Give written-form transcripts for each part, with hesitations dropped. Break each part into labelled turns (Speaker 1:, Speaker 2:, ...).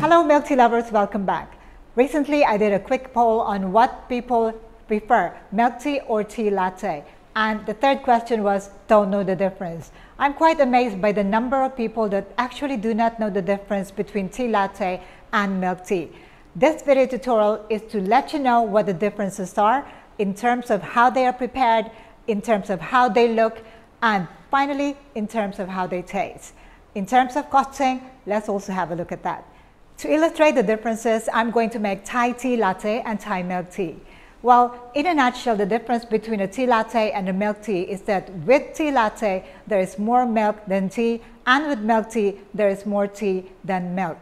Speaker 1: Hello milk tea lovers, welcome back. Recently I did a quick poll on what people prefer, milk tea or tea latte. And the third question was, don't know the difference. I'm quite amazed by the number of people that actually do not know the difference between tea latte and milk tea. This video tutorial is to let you know what the differences are in terms of how they are prepared, in terms of how they look, and finally in terms of how they taste. In terms of costing, let's also have a look at that. To illustrate the differences, I'm going to make Thai tea latte and Thai milk tea. Well, in a nutshell, the difference between a tea latte and a milk tea is that with tea latte, there is more milk than tea, and with milk tea, there is more tea than milk.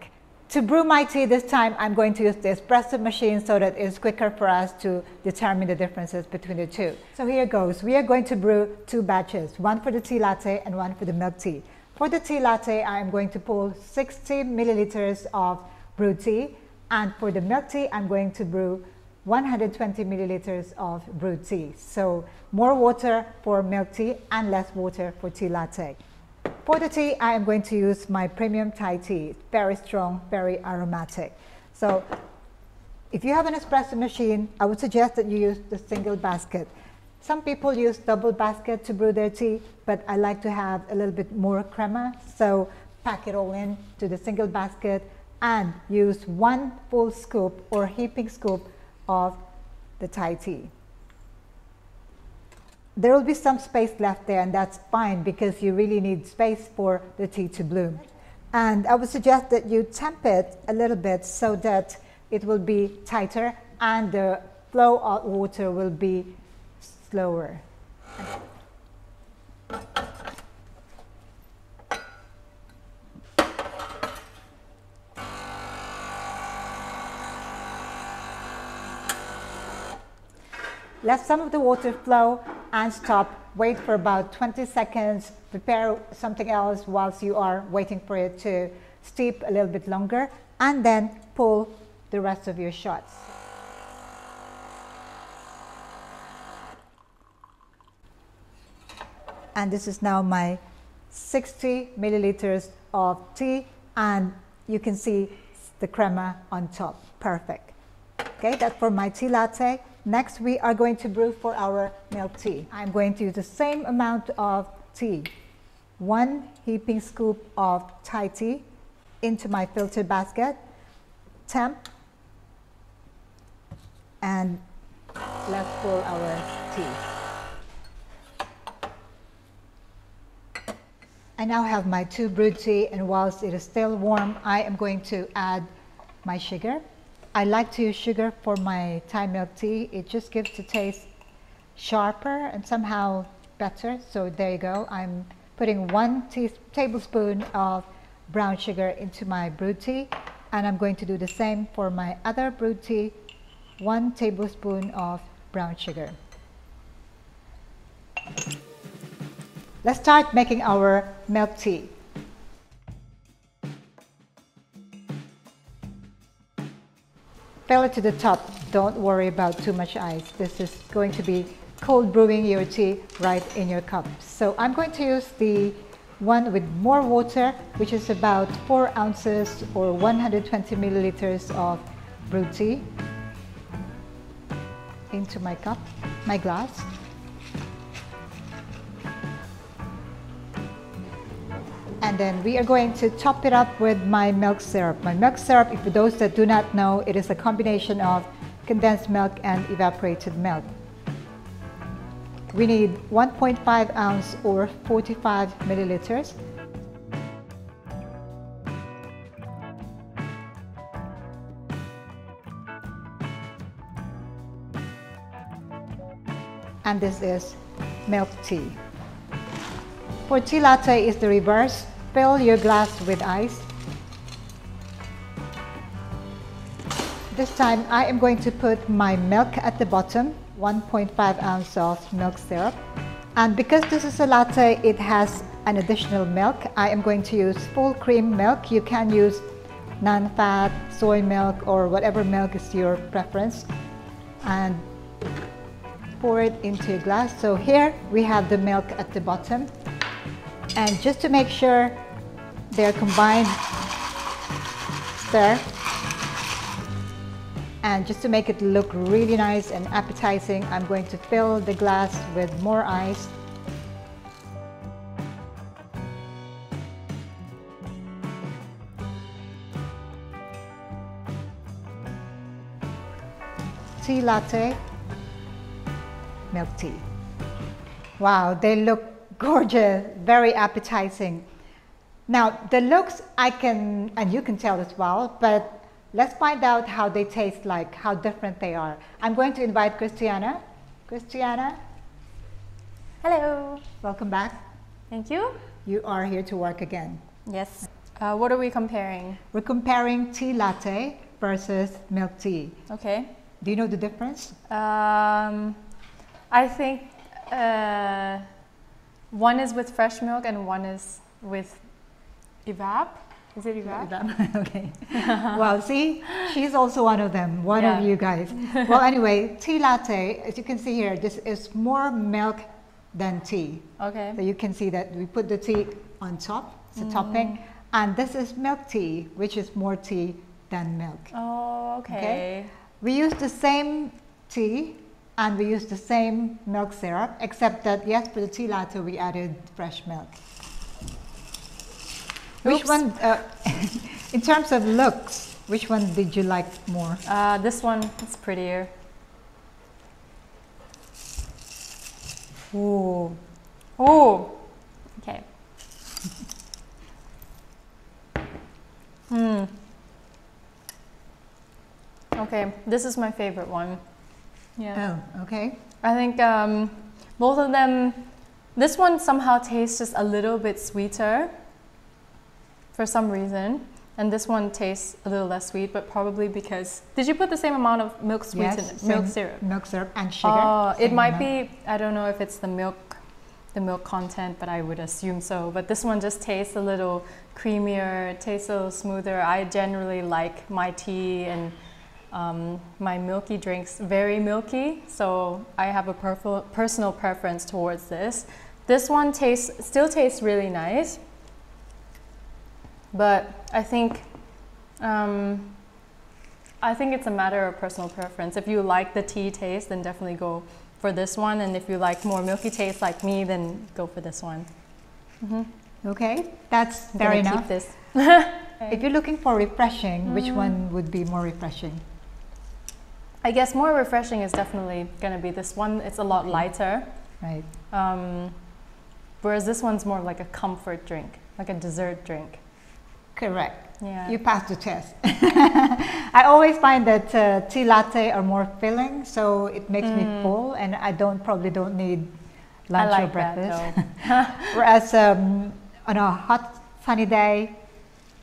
Speaker 1: To brew my tea this time, I'm going to use the espresso machine so that it's quicker for us to determine the differences between the two. So here goes. We are going to brew two batches, one for the tea latte and one for the milk tea. For the tea latte, I am going to pull 60 milliliters of brewed tea, and for the milk tea, I'm going to brew 120 milliliters of brewed tea. So more water for milk tea and less water for tea latte. For the tea, I am going to use my premium Thai tea. It's very strong, very aromatic. So if you have an espresso machine, I would suggest that you use the single basket. Some people use double basket to brew their tea, but I like to have a little bit more crema, so pack it all in to the single basket and use one full scoop or heaping scoop of the Thai tea. There will be some space left there, and that's fine because you really need space for the tea to bloom. And I would suggest that you temp it a little bit so that it will be tighter and the flow of water will be slower. Let some of the water flow and stop. Wait for about 20 seconds. Prepare something else whilst you are waiting for it to steep a little bit longer, and then pull the rest of your shots. And this is now my 60 milliliters of tea, and you can see the crema on top. Perfect. Okay, that's for my tea latte. Next, we are going to brew for our milk tea. I'm going to use the same amount of tea, one heaping scoop of Thai tea into my filter basket, temp, and let's pour our tea. I now have my two brewed tea, and whilst it is still warm, I am going to add my sugar. I like to use sugar for my Thai milk tea. It just gives the taste sharper and somehow better. So there you go. I'm putting 1 tablespoon of brown sugar into my brewed tea, and I'm going to do the same for my other brewed tea, 1 tablespoon of brown sugar. Let's start making our milk tea. Fill it to the top. Don't worry about too much ice. This is going to be cold brewing your tea right in your cup. So I'm going to use the one with more water, which is about 4 ounces or 120 milliliters of brewed tea into my cup, my glass. And then we are going to top it up with my milk syrup. My milk syrup, for those that do not know, it is a combination of condensed milk and evaporated milk. We need 1.5 ounce or 45 milliliters. And this is milk tea. For tea latte is the reverse. Fill your glass with ice. This time I am going to put my milk at the bottom, 1.5 ounce of milk syrup. And because this is a latte, it has an additional milk. I am going to use full cream milk. You can use non-fat, soy milk, or whatever milk is your preference. And pour it into a glass. So here we have the milk at the bottom. And just to make sure they're combined, stir. And just to make it look really nice and appetizing, I'm going to fill the glass with more ice. Tea latte, milk tea. Wow, they look gorgeous, very appetizing. Now, the looks I can, and you can tell as well, but let's find out how they taste like, how different they are. I'm going to invite Christiana. Christiana.
Speaker 2: Hello.
Speaker 1: Welcome back.
Speaker 2: Thank you.
Speaker 1: You are here to work again.
Speaker 2: Yes. What are we comparing?
Speaker 1: We're comparing tea latte versus milk tea.
Speaker 2: Okay.
Speaker 1: Do you know the difference?
Speaker 2: I think one is with fresh milk and one is with evap. Is it evap?
Speaker 1: Okay. Well, see, she's also one of them, one
Speaker 2: Yeah.
Speaker 1: of you guys. Well, anyway, tea latte, as you can see here, this is more milk than tea.
Speaker 2: Okay.
Speaker 1: So you can see that we put the tea on top, it's a topping, and this is milk tea, which is more tea than milk.
Speaker 2: Oh, okay.
Speaker 1: We use the same tea and we use the same milk syrup, except that yes, for the tea latte we added fresh milk. Which one, in terms of looks, which one did you like more?
Speaker 2: This one is prettier. Ooh. Ooh. Okay. Okay, this is my favorite one. Yeah.
Speaker 1: Oh, okay.
Speaker 2: I think both of them, this one somehow tastes just a little bit sweeter for some reason, and this one tastes a little less sweet, but probably because, did you put the same amount of milk sweetener,
Speaker 1: Yes,
Speaker 2: milk syrup?
Speaker 1: Milk syrup and sugar.
Speaker 2: Oh, it
Speaker 1: same
Speaker 2: might
Speaker 1: amount.
Speaker 2: be, I don't know if it's the milk content, but I would assume so. But this one just tastes a little creamier, tastes a little smoother. I generally like my tea and my milky drinks very milky, so I have a personal preference towards this. This one still tastes really nice, but I think it's a matter of personal preference. If you like the tea taste, then definitely go for this one, and if you like more milky taste like me, then go for this one.
Speaker 1: Okay, that's
Speaker 2: I'm
Speaker 1: fair
Speaker 2: gonna
Speaker 1: enough.
Speaker 2: keep this.
Speaker 1: If you're looking for refreshing, which one would be more refreshing?
Speaker 2: I guess more refreshing is definitely going to be this one. It's a lot lighter.
Speaker 1: Right.
Speaker 2: Whereas this one's more like a comfort drink, like a dessert drink.
Speaker 1: Correct.
Speaker 2: Yeah.
Speaker 1: You passed the test. I always find that tea latte are more filling, so it makes me full, and I probably don't need lunch
Speaker 2: I
Speaker 1: or
Speaker 2: like
Speaker 1: breakfast.
Speaker 2: that
Speaker 1: Whereas on a hot, sunny day,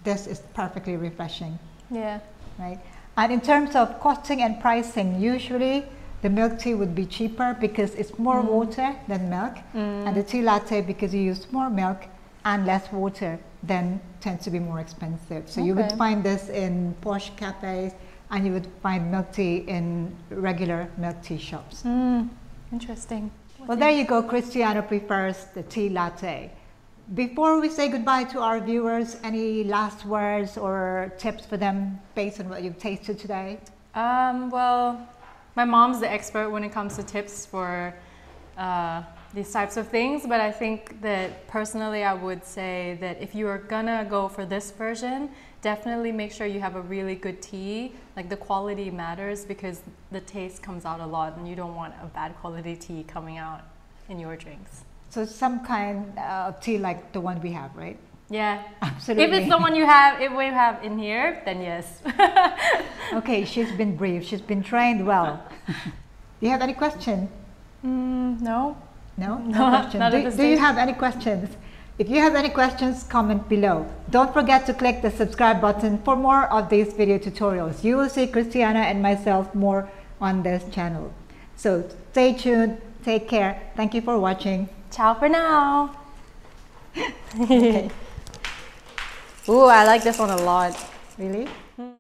Speaker 1: this is perfectly refreshing.
Speaker 2: Yeah.
Speaker 1: Right. And in terms of costing and pricing, usually the milk tea would be cheaper because it's more water than milk, and the tea latte, because you use more milk and less water, then tends to be more expensive. So you would find this in posh cafes, and you would find milk tea in regular milk tea shops.
Speaker 2: Interesting.
Speaker 1: Well, there you go. Cristiano prefers the tea latte. Before we say goodbye to our viewers, any last words or tips for them based on what you've tasted today?
Speaker 2: Well, my mom's the expert when it comes to tips for these types of things, but I think that personally I would say that if you are gonna go for this version, definitely make sure you have a really good tea. Like, the quality matters because the taste comes out a lot, and you don't want a bad quality tea coming out in your drinks.
Speaker 1: So some kind of tea like the one we have, right?
Speaker 2: Yeah.
Speaker 1: Absolutely.
Speaker 2: If it's the one you have, if we have in here, then yes.
Speaker 1: Okay, she's been briefed. She's been trained well. Do you have any question?
Speaker 2: No.
Speaker 1: No? No
Speaker 2: Not
Speaker 1: question.
Speaker 2: at this
Speaker 1: Do you
Speaker 2: stage.
Speaker 1: have any questions? If you have any questions, comment below. Don't forget to click the subscribe button for more of these video tutorials. You will see Christiana and myself more on this channel. So stay tuned. Take care. Thank you for watching.
Speaker 2: Ciao for now.
Speaker 1: Okay.
Speaker 2: Ooh, I like this one a lot.
Speaker 1: Really?